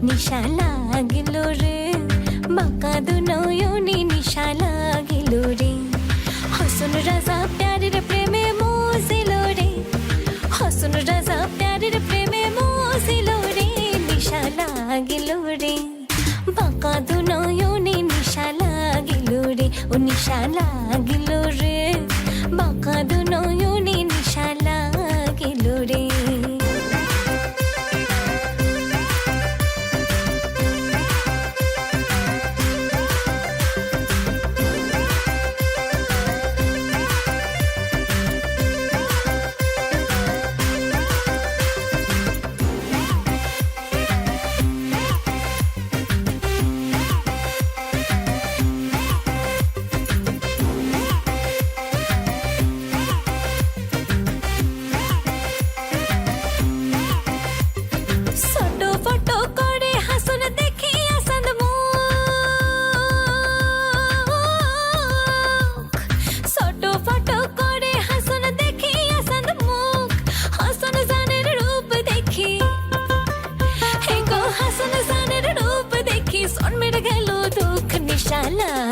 নিশা লাগিল রে বাঁকা দু নয়নে নিশা লাগিল রে হসন রাজা প্যারের প্রেমে মজিল রে হসন রাজা প্যারের প্রেমে মজিল রে নিশা লাগিল রে বাঁকা দু নয়নে নিশা লাগিল রে ও নিশা লাগিল রে বাঁকা দু নয়নে নিশা লাগিল রে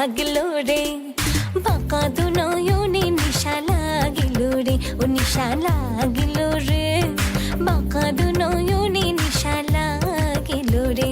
লাগিল রে বাঁকা দু নয়নে নিশা লাগিল রে ও নিশা লাগিল রে বাঁকা দু নয়নে নিশা লাগিল রে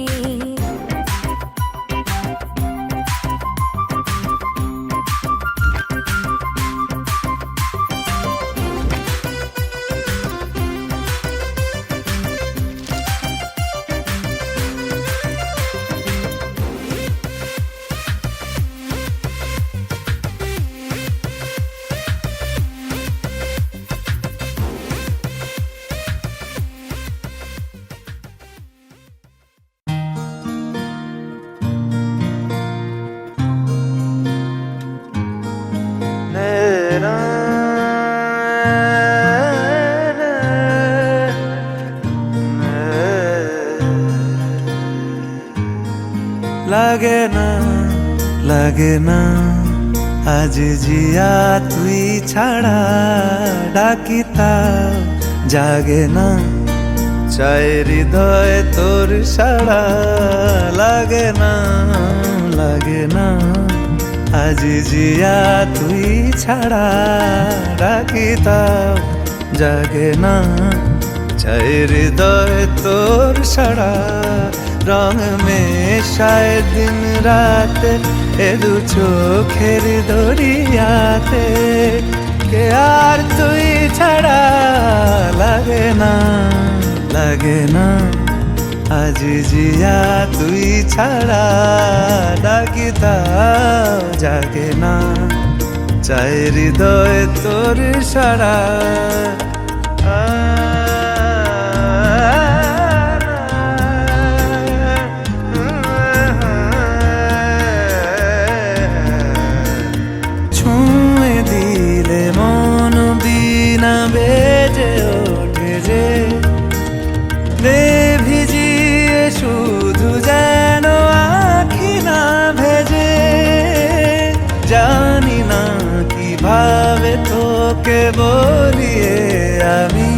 লাগে না আজ জিয়া তুই ছাড়া ডাকিতা জাগে না চাই হৃদয় তোর সাড়া লাগে না আজ জিয়া তুই ছাড়া ডাকিতা জাগে না চাই হৃদয় তোর সাড়া রং মেশায় দিন রাতে এ দু চোখের দরিয়াতে কে আর তুই ছাড়া লাগে না আজ জিয়া তুই ছাড়া ডাকিতা জাগে না চাই হৃদয় তোর সাড়া বেজে ওঠে যে ভিজিয়ে শুধু যেন আখি না ভেজে জানি না কিভাবে তোকে বলিয়ে আমি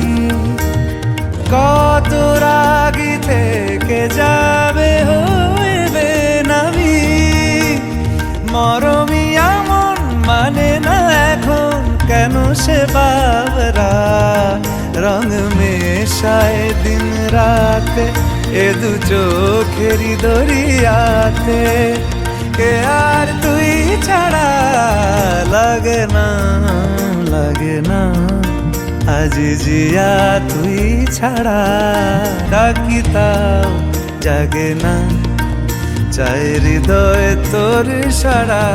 কত রাগি থেকে যাবে হইবে নামি মরমি এমন মানে না এখন কেন সে বাবরা রং মেশায় দিন রাতে এ দু চোখেরি দরিয়াতে কে আর তুই ছাড়া লাগে না আজ জিয়া তুই ছাড়া ডাকিতাও জাগে না চাই হৃদয় তোর সাড়া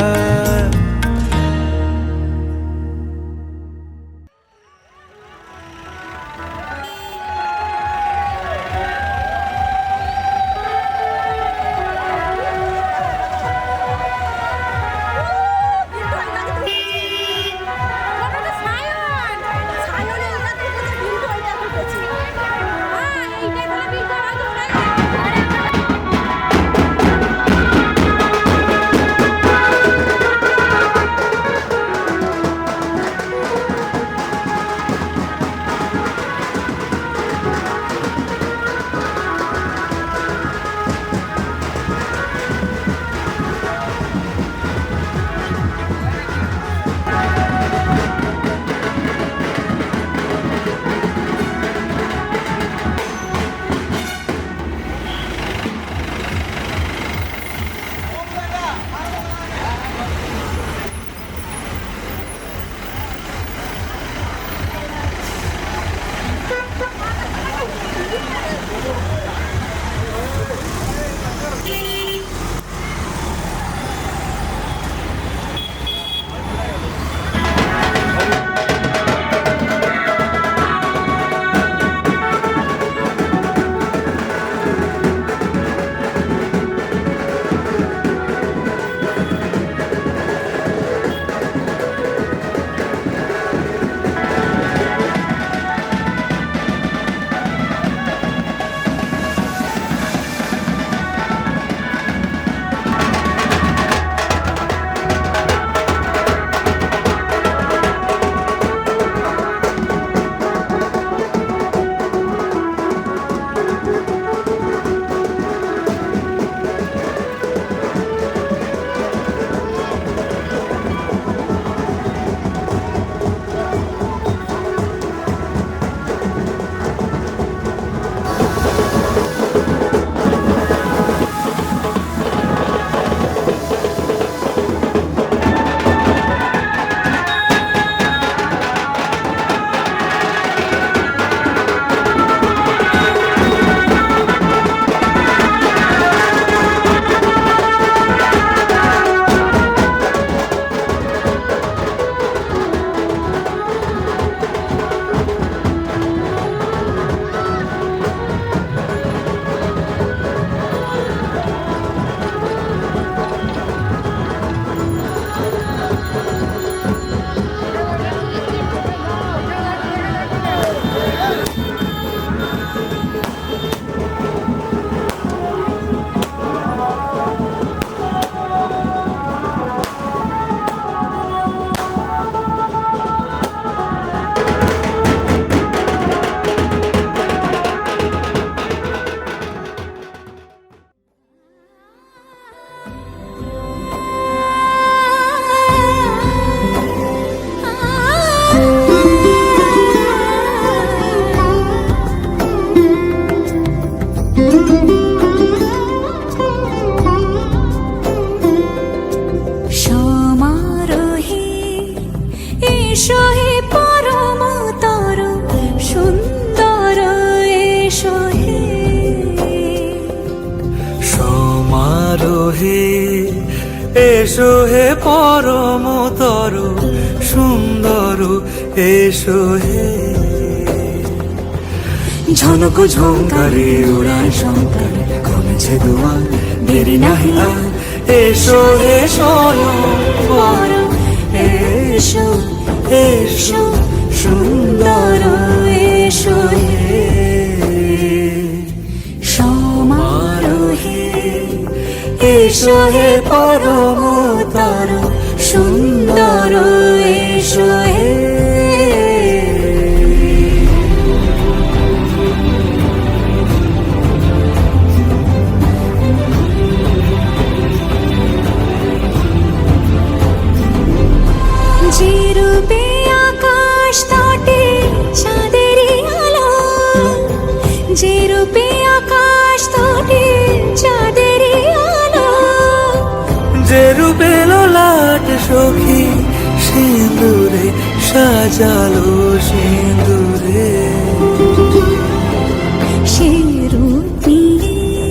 এসো হে পরমতর সুন্দর এসো হে। ঝনক ঝঙ্কারে উড়ায় শঙ্কারে কমেছে দুয়ার, দেরি নাহি আর এসো হে স্বয়ংবর এসো এসো সুন্দর এসো হে সমারোহে। এসো হে পরমতর সুন্দর এসো হে। যে রূপে আকাশ তটে চাঁদেরই আলো, যে রূপে আকাশ তটে চাঁদেরই আলো, যে রূপে লোলাট সখী সিঁদুরে সাজালো সিঁদুরে। সে রূপ নিয়ে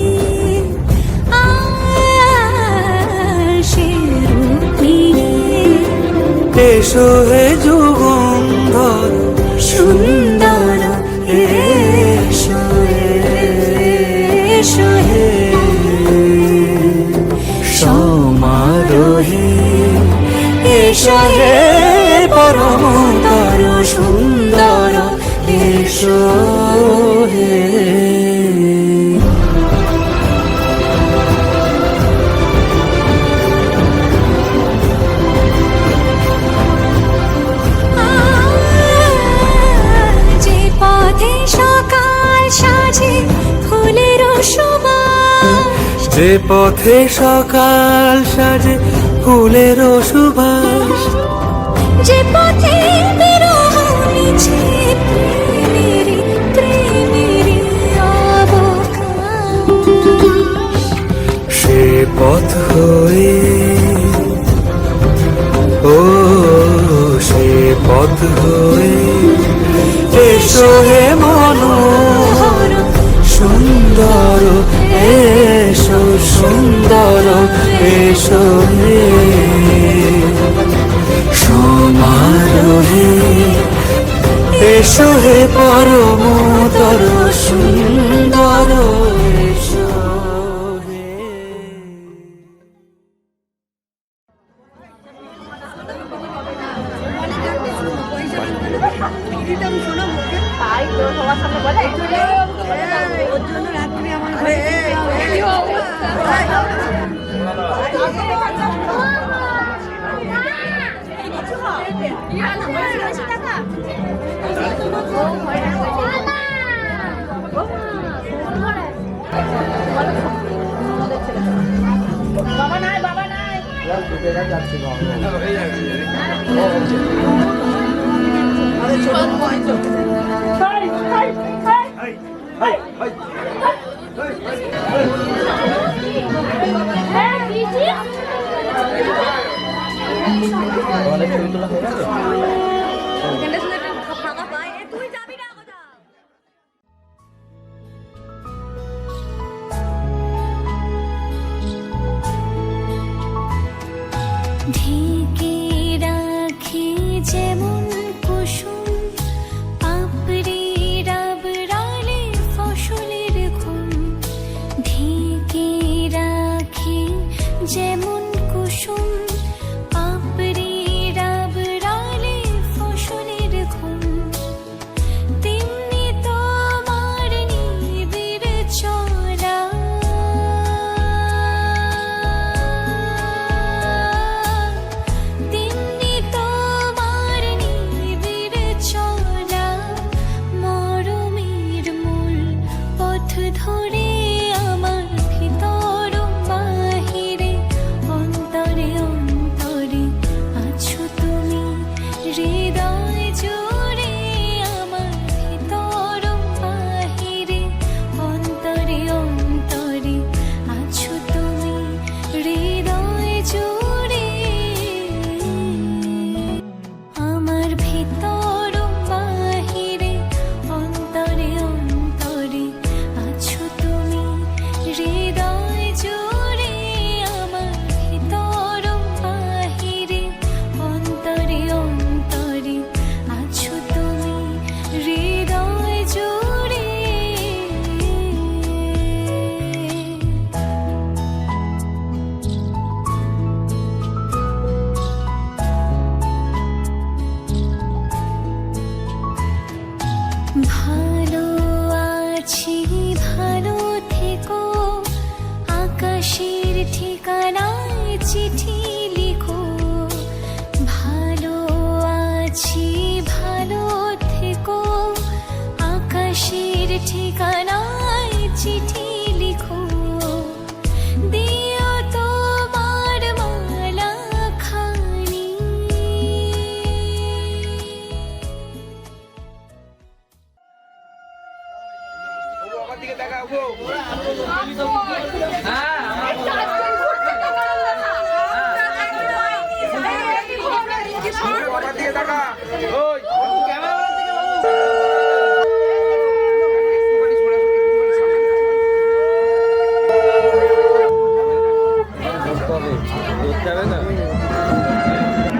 সে রূপ নিয়ে এসো হে যুগন্ধর সুন্দর এসো এসো হে সমারোহে। এসো হে পরমতর সুন্দর এসো হে। যে পথে সকাল সাজে ফুলের সুবাস, যে পথে সকাল সাজে ফুলের সুবাস, যে পথে বিরহ মিছে প্রেমেরই প্রেমেরই অবকাশ, সে পথ হয়ে ও সে পথ হয়ে এসো হে মনোহর সুন্দর এসো সুন্দর এসো হে সমারোহে। এসো হে পরমতর সুন্দর এসো হে। তাই তো সবার সামনে বলে ওর জন্য রাত্রি আমার ঘরে কি অবস্থা। বাবা নাই বাবা নাই তুই যাবি না কোথাও। ঢেকে রাখি যেমন কুসুম পাপড়ি রাবড়ালে ফসলের ঘুম, ঢেকে রাখি যেমন কুসুম পাপড়ি রাবড়ালে ফসলের ঘুম, তেমনি তোমার নিবিড় চলা তেমনি তোমার নিবিড় চলা, মরমের মূল পথ ধরে আমার ভিতর বাহিরে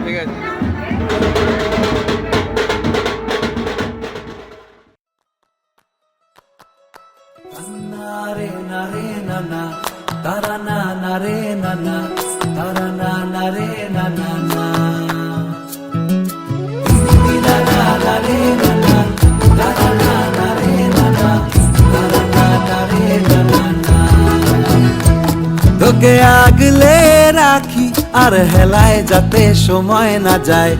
ঠিক আছে। নারে নারে নানা তারা না নারে নানা তারা না নারে নানা না নানা নারে নানা তারা না নারে নানা তারা না নারে নানা না তোকে আগলে রাখি আর হেলায় যাতে সময় না যায়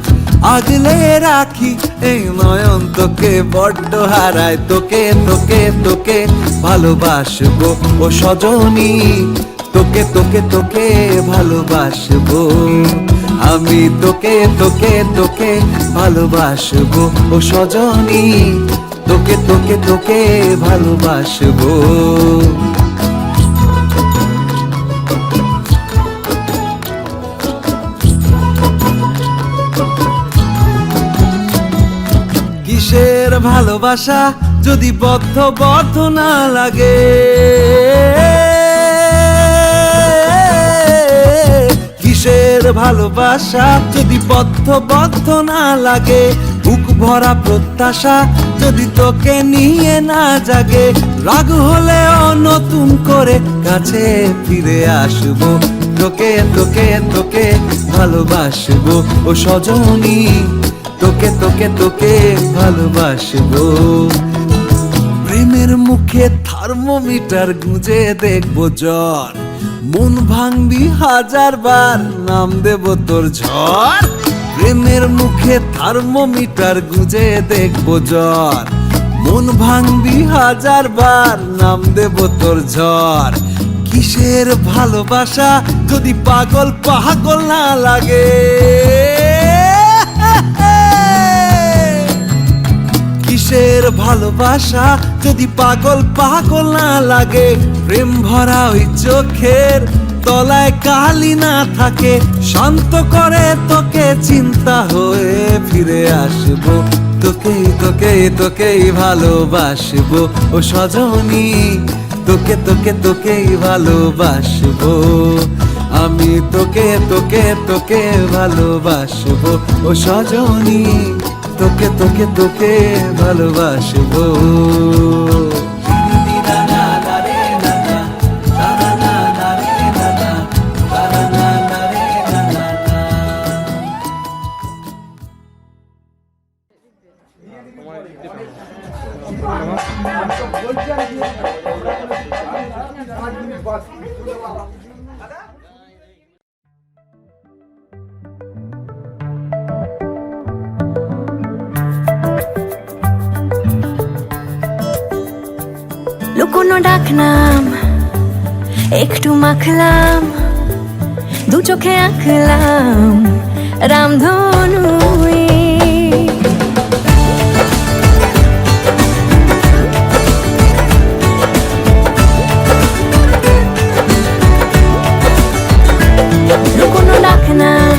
আগলে রাখি এই নয়ন তোকে বড্ড হারায় তোকে তোকে তোকে ভালোবাসবো ও সজনী তোকে তোকে তোকে ভালোবাসবো আমি তোকে তোকে তোকে ভালোবাসবো ও সজনী তোকে তোকে তোকে ভালোবাসবো কিসের ভালোবাসা যদি বদ্ধ বদ্ধ না লাগে কিসের ভালোবাসা যদি বদ্ধ বদ্ধ না লাগে বুক ভরা প্রত্যাশা যদি তোকে নিয়ে না জাগে রাগ হলেও নতুন করে কাছে ফিরে আসবো তোকে তোকে তোকে ভালোবাসবো ও সজনী তোকে তোকে তোকে ভালোবাসবো প্রেমের মুখে থার্মোমিটার গুঁজে দেখবো জ্বর মন ভাঙবি 1000 বার নাম দেব তোর ঝড় প্রেমের মুখে থার্মোমিটার গুঁজে দেখবো জ্বর মন ভাঙবি 1000 বার নাম দেব তোর ঝড় কিসের ভালোবাসা যদি পাগল পাগল না লাগে কিসের ভালোবাসা যদি পাগল পাগল না লাগে প্রেম ভরা ওই চোখের তলায় কালি না থাকে শান্ত করে তোকে চিন্তা হয়ে ফিরে আসবো তোকে তোকে তোকেই ভালোবাসবো ও সজনী তোকে তোকে তোকেই ভালোবাসবো আমি তোকে তোকে তোকে ভালোবাসবো ও সজনী তোকে তোকে তোকে ভালোবাসবো লুকোনো ডাকনাম একটু মাখলাম দু চোখে আঁকলাম রামধনু লুকোনো ডাকনাম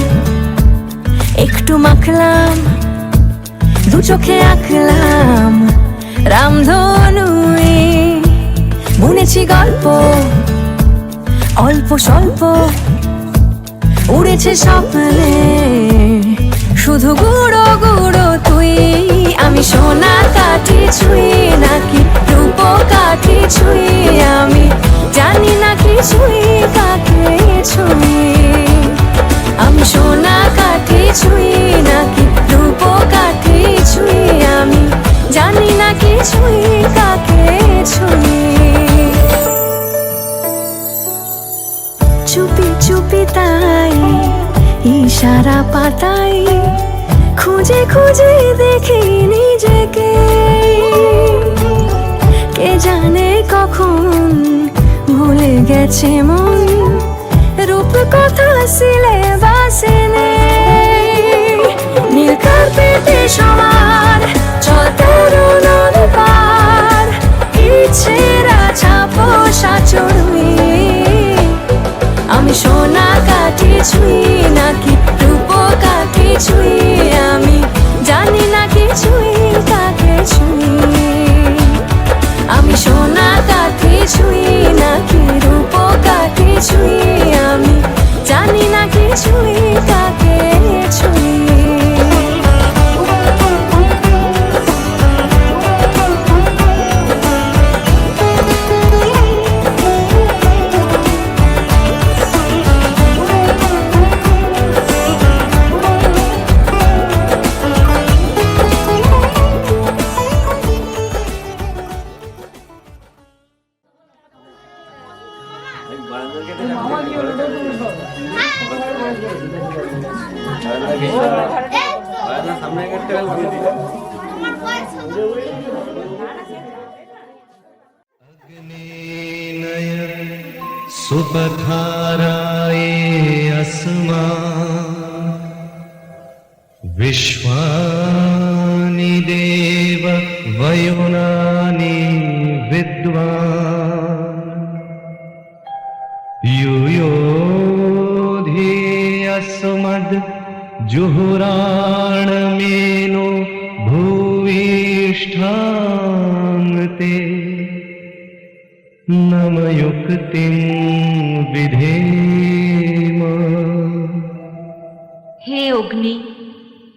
একটু মাখলাম দু চোখে আঁকলাম রামধনু বুনেছি গল্প অল্প স্বল্প উড়েছে স্বপ্নে শুধু গুঁড়ো গুঁড়ো তুই আমি সোনা কাঠি ছুঁই নাকি রূপ কাঠি ছুঁই আমি জানি না কিছুই কাকে ছুঁই আমি সোনা কাঠি ছুঁই নাকি রূপ কাঠি ছুঁই আমি জানি না কিছুই কাকে ছুঁই চুপি চুপি তাই ইশারা পাতাই খুঁজে খুঁজে দেখি নিজেকে কে জানে কখন ভুলে গেছে মন রূপ কথা সিলেবাসে নেই নীল কার্পেটে সবার চলতে রোনার পার ইচ্ছেরা ছাপো সাচড়ুই আমি সোনা কাঠি ছুঁই নাকি রূপ কাঠি ছুঁই আমি কিছুই আমি জানি না কিছুই কাকে ছুঁয়ে। सुपथाराये अस्मा विश्वानि देव वयुनानि विद्वान् युयोधि अस्मद् जुहुराणमेनो भूयिष्ठान्ते नमयुक्तिं विधेम। হে অগ্নি,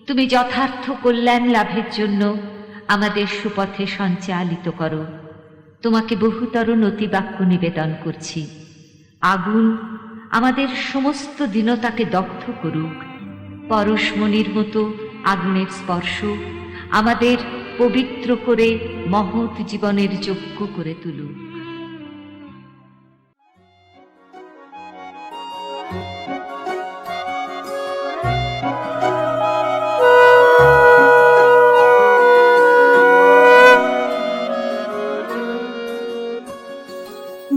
তুমি যথার্থ কল্যাণ লাভের জন্য আমাদের সুপথে সঞ্চালিত করো। তোমাকে বহুতর নতিবাক্য নিবেদন করছি। আগুন আমাদের সমস্ত দীনতাকে দগ্ধ করুক। পরশমণির মতো আগুনের স্পর্শ আমাদের পবিত্র করে মহৎ জীবনের যোগ্য করে তুলুক।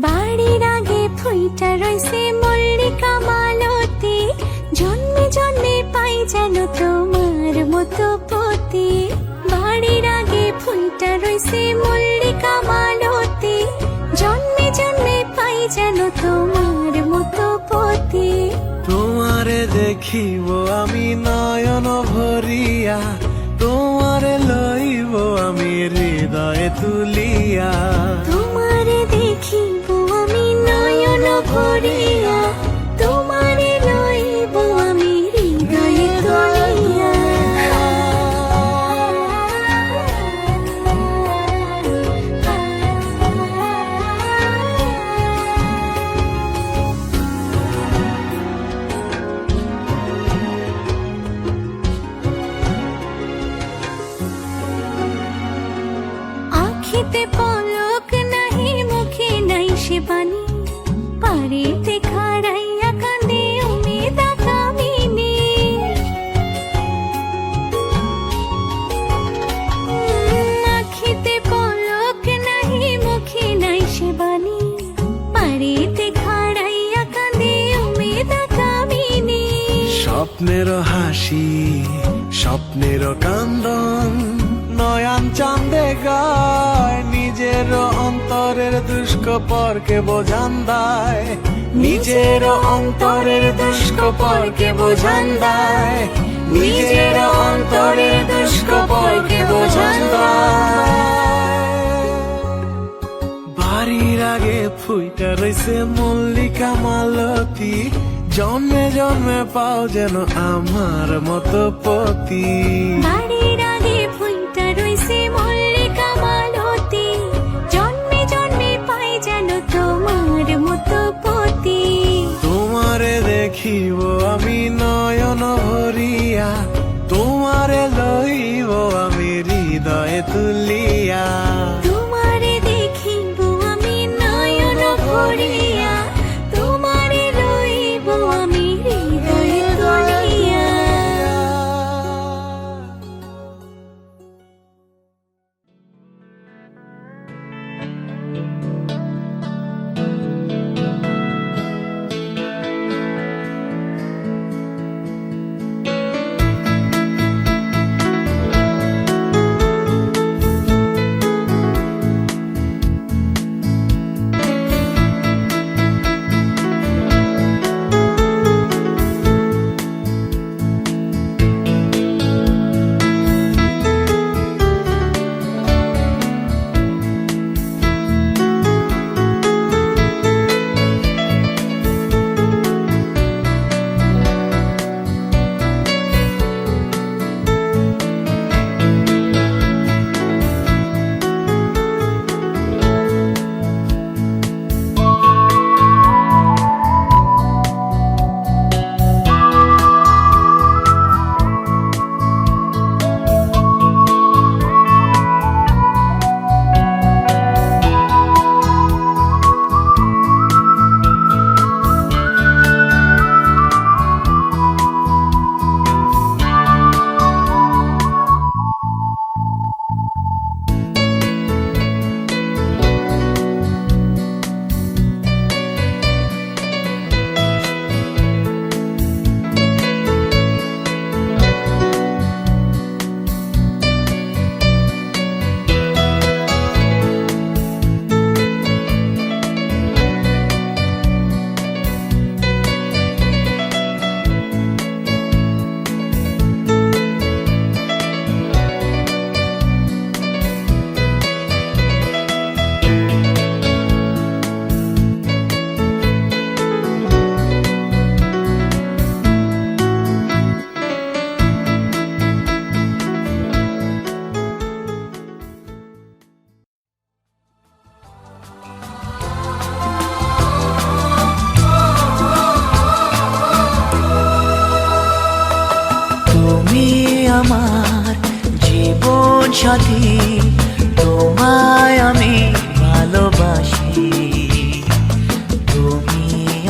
বাড়ির আগে ফুইটা রইছে মল্লিকা মালতী, জন্মে জন্মে পাই যেন তোমার মতো পতি। বাড়ির আগে ফুইটা রইছে মল্লিকা মালতী, জন্মে জন্মে পাই যেন তোমার মতো পতি। তোমারে দেখিব আমি নয়ন ভরিয়া, তোমারে লইব আমি হৃদয়ে তুলিয়া। তোমারে দেখিব আমি নয়ন ভরিয়া, তোমারে লইব আমি হৃদয়ে তুলিয়া। আখিতে পলক নাহি, মুখে নাই সে বাণী, পারেতে খাড়াইয়া কাঁদে উমেদা কামিনী। আখিতে পলক নাহি, মুখে নাই সে বাণী, পারেতে খাড়াইয়া কাঁদে উমেদা কামিনী। স্বপ্নের হাসি স্বপ্নের কান্দন, নয়ন চাঁদে গায় নিজের অন্তরের দুষ্কপরকে বোঝান দেয়। নিজের অন্তরের দুষ্কপরকে বোঝান দেয়, নিজের অন্তরের দুষ্কপরকে বোঝান দেয়। বাড়ির আগে ফুইটা রইছে মল্লিকা মালতী, জন্মে জন্মে পাও যেন আমার মতো পতি। বাড়ির আগে ফুইটা রইছে মল্লিকা মালতী, জন্মে জন্মে পাই যেন তোমার মতো পতি। তোমারে দেখিব আমি নয়ন ভরিয়া, তোমারে লইব আমি হৃদয়ে তুলিয়া। তোমারে দেখিব আমি নয়ন ভরিয়া, তোমারে লইব আমি হৃদয়ে তুলিয়া। আমার জীবন সাথী, তোমায় আমি ভালোবাসি। তুমি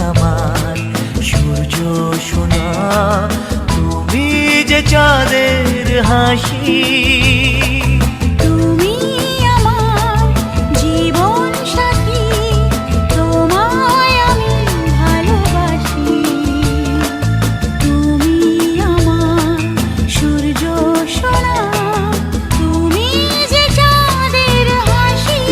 আমার সূর্য সোনা, তুমি যে চাঁদের হাসি। তুমি আমার জীবন সাথী, তোমায় আমি ভালোবাসি। তুমি আমার সূর্য সোনা, তুমি যে চাঁদের হাসি।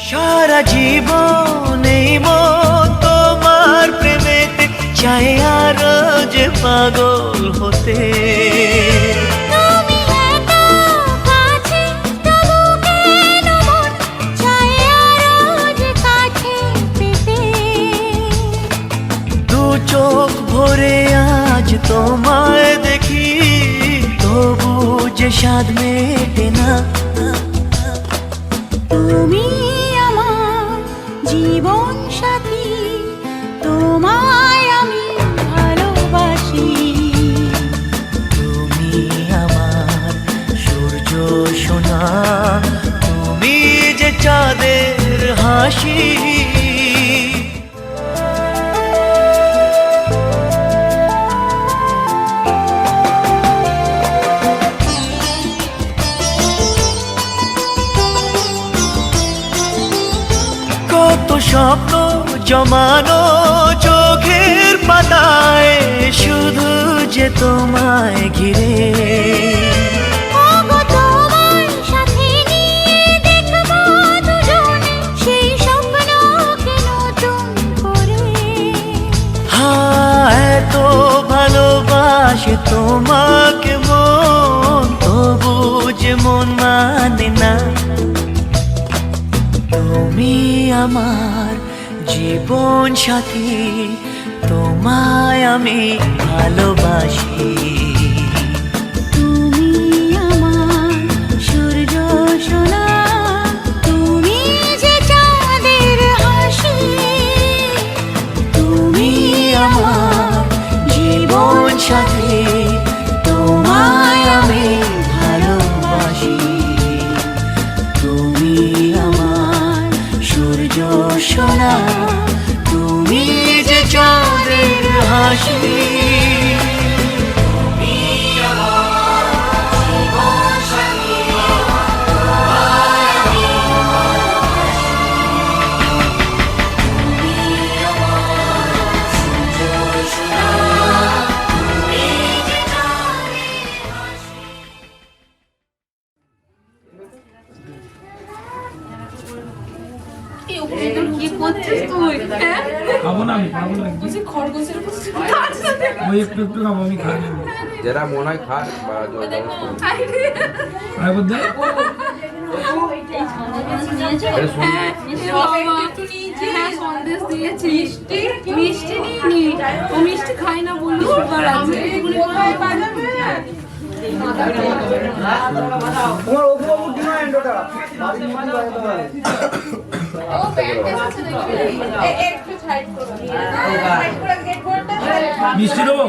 সারা জীবন এই মন তোমার প্রেমেতে চাই আরো যে পাগল হতে। তুমি এত কাছে, তবু কেন মন চায় আরো যে কাছে পেতে। দু চোখ ভরে আজ তোমায় দেখি, তবু যে স্বাদ মেটে না। তুমি আমার জীবন সাথী, তোমায় আমি ভালোবাসি। তুমি আমার সূর্য সোনা, তুমি যে চাঁদের হাসি। কত স্বপ্ন জমানো চোখের পাতায়, শুধু যে তোমায় ঘিরে। ওগো তোমার সাথে নিয়ে দেখবো দুজনে সেই স্বপ্নকে নতুন করে। এত ভালোবাসে তোমাকে মন, তবু যে মন মানে না। তুমি আমার জীবন সাথী, তোমায় আমি ভালোবাসি। তুমি আমার সূর্য সোনা, তুমি যে চাঁদের হাসি। তুমি আমার জীবন সাথী, তোমায় আমি ভালোবাসি। তুমি আমার সূর্য সোনা, তুমি যে চাঁদের হাসি। খাবো না, আমি খাবো না। ওই একটু একটু খাবো, আমি খাই না। যারা মনে হয় খায় বা আরে বলতে মিষ্টি খাই না বললো মিষ্টি দেবো।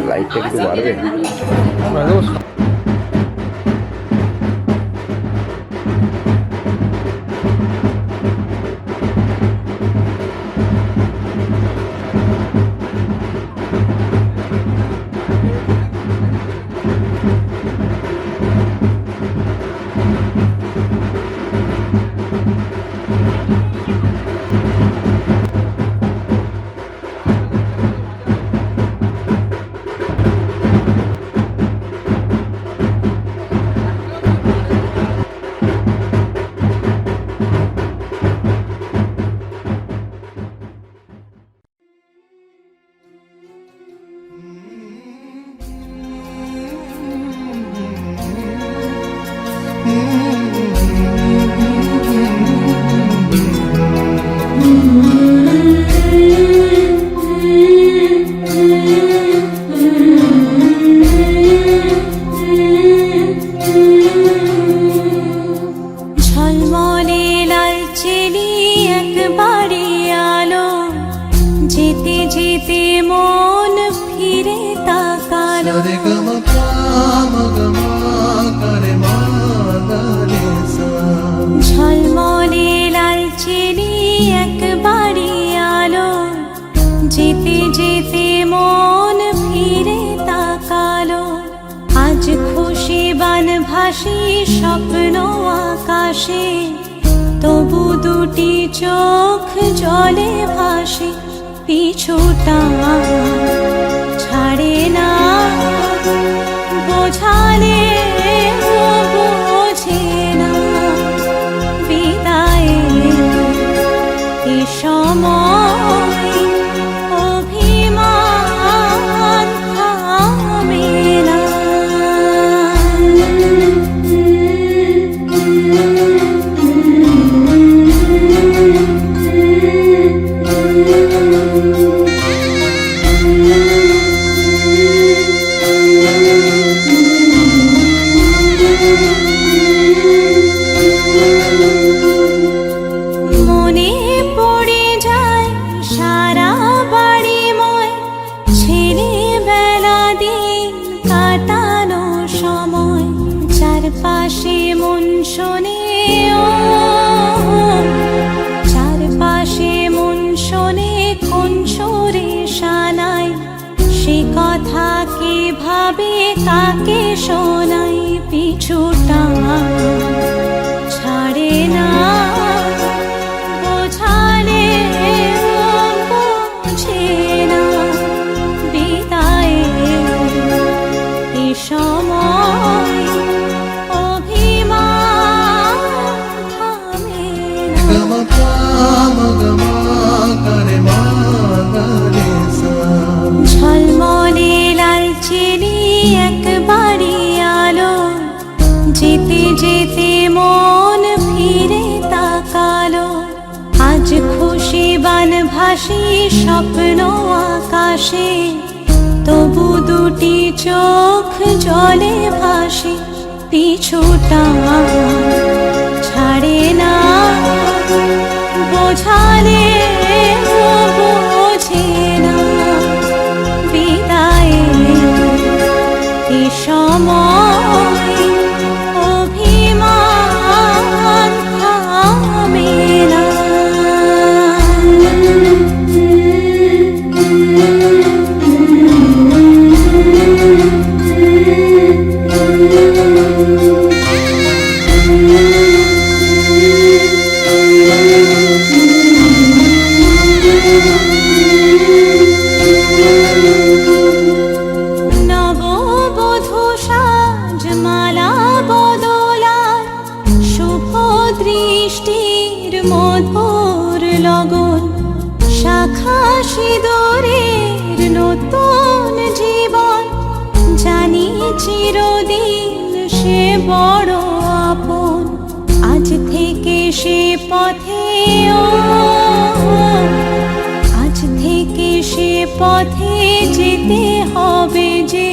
লাইটটা একটু বাড়বে। ঝলমলে লাল চিনি একবারই আলো, যেতে যেতে মন ফিরে তাকালো। আজ খুশি বানভাসি স্বপ্ন আকাশে, তবু দুটি চোখ জলে ভাসে। পিছুটা ছাড়ে না, বোঝালে বোঝে না। বিদায়ে এ সময় অভিমান থামে না। মনে পড়ে যায় সারা বাড়িময় ছেলেবেলা দিন কাটানো সময়। চারপাশে মন শোনে ও, চারপাশে মন শোনে কোন সুরে শানায়। সে কথা কে ভাবে কাকে শোনাই। পিছুটা ছাড়ে না, বোঝালে বোঝে না। বিদায়ে এ সময় অভিমান থামে না। ঝলমলে লাল চিনি একবারই আলো, যেতে যেতে মন ফিরে তাকালো। আজ খুশি বানভাসি স্বপ্ন আকাশে, তবু দুটি চোখ জলে ভাসে। পিছুটা ছাড়ে না, বোঝালে বোঝে না। বিদায়ে এ সময় অভিমান থামে না। নববধূ সাজমালা বদলার শুভ দৃষ্টির মধুর লগন। শাখা সিঁদুরের নতুন জীবন, জানি চিরদিন সে বড় আপন। আজ থেকে সে পথে ও, আজ থেকে সে পথে যেতে হবে যে।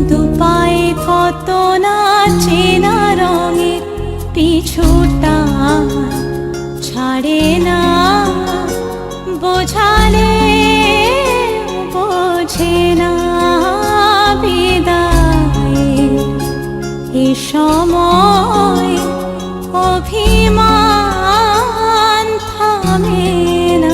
দুপায়ে কত না চেনা রঙের। পিছুটা ছাড়ে না, বোঝালে বোঝে না। বিদায়ে এ সময় অভিমান থামে না।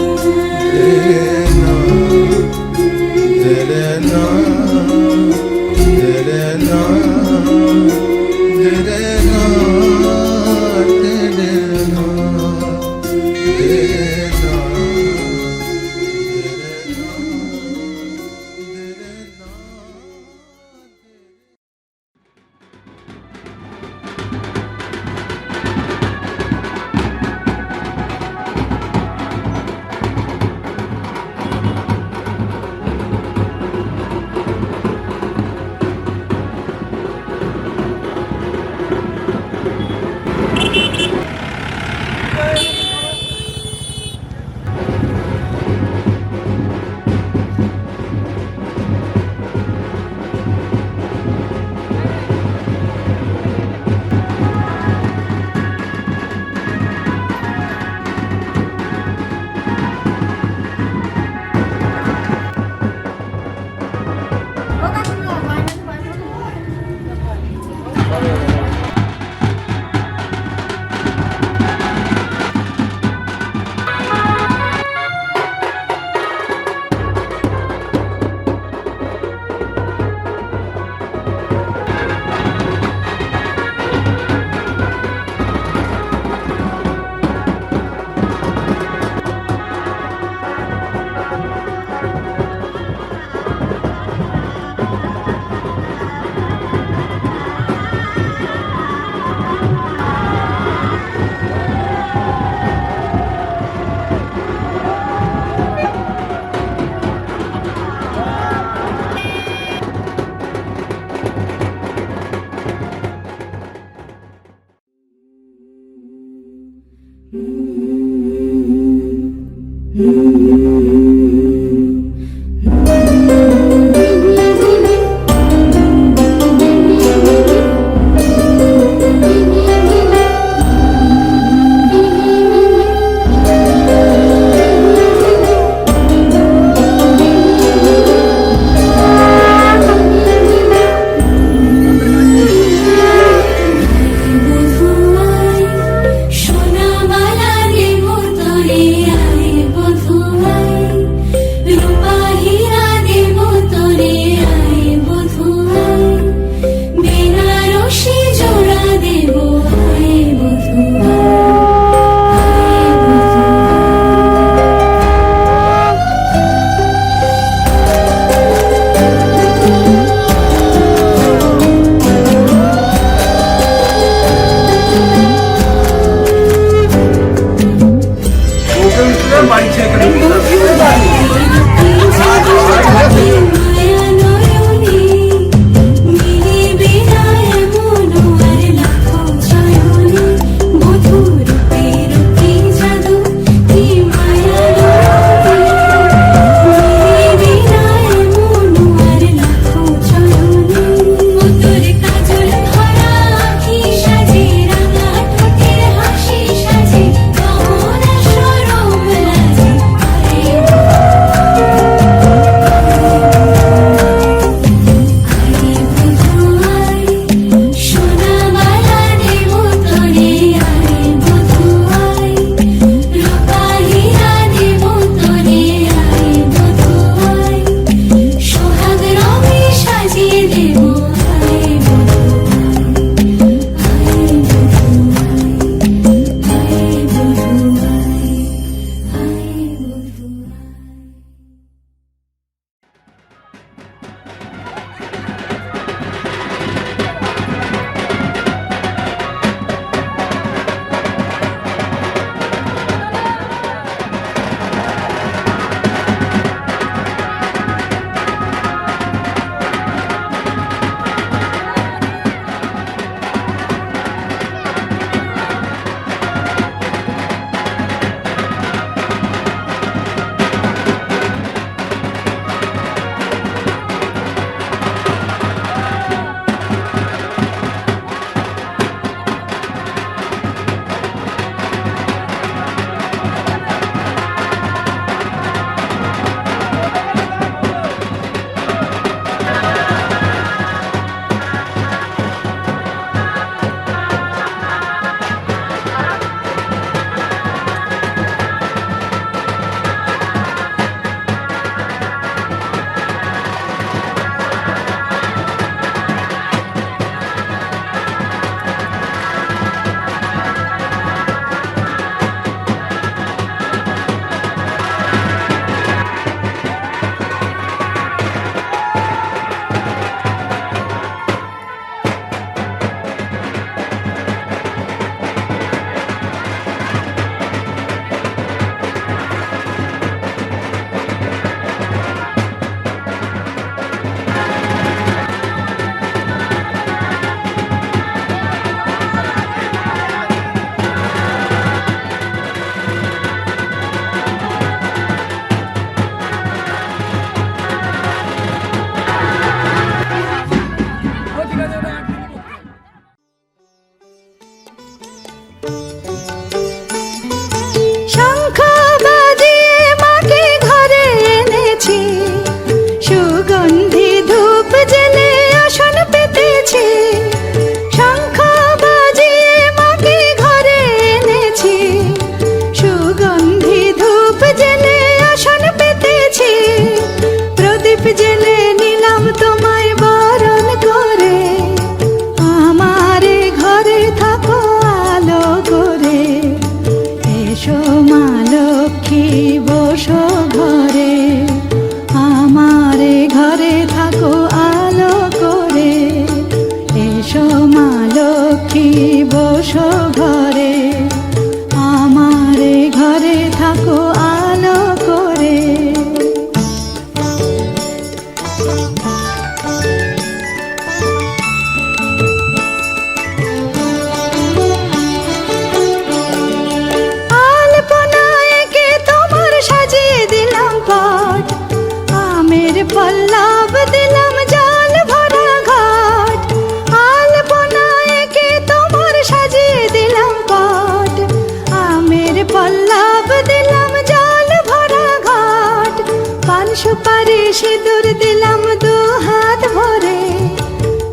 আলপনা এঁকে তোমার সাজে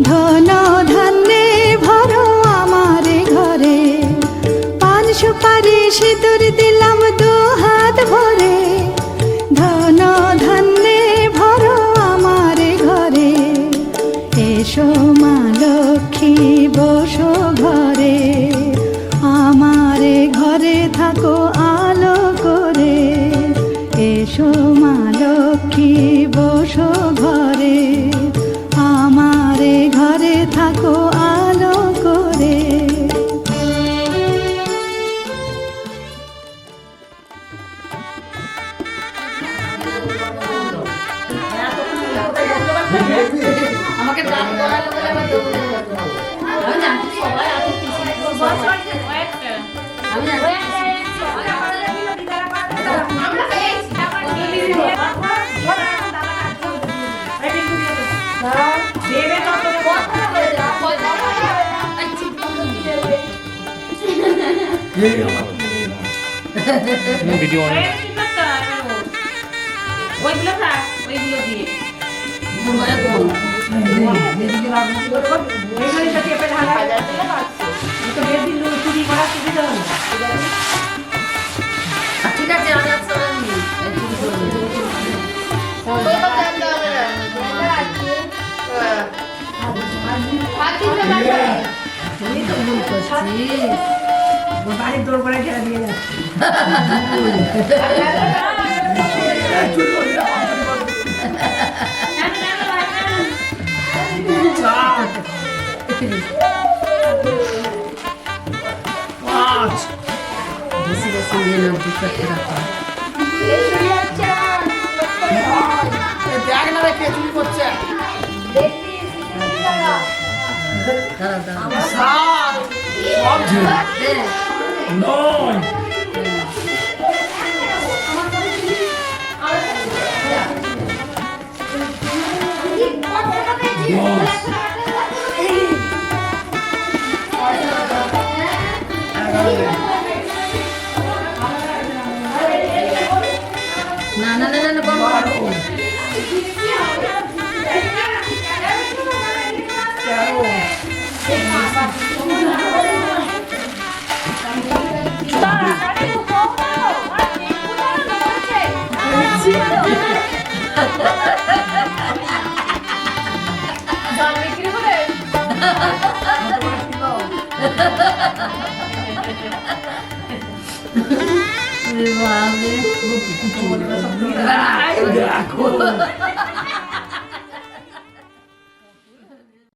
ধন ধান্যে ভরো আমারে ঘরে, পান সুপারি সিঁদুর দিলাম দু হাত ভরে। ধন ধান্যে ভরো আমারে ঘরে, এসো মা লক্ষ্মী বসো ঘরে, আমারে ঘরে থাকো আলো করে। এসো মা লক্ষ্মী বসো ঘরে, আমারে ঘরে থাকো আলো করে। আমাকে ডাক করালো বলে আবার দৌড়ে যেতে হবে। আমি জানছি সবাই আছে আমি ভিডিও অন ওইগুলো থাক, ওইগুলো দিয়ে ঠিক আছে আমি বাড়ির দৌড় করে খেলা দিয়ে যাচ্ছে। বেশি বেশি নিয়ে নাও, দু চারটে রাখো। দাঁড়া দাঁড়া নয় না না না না বন্ধ করো। দেখো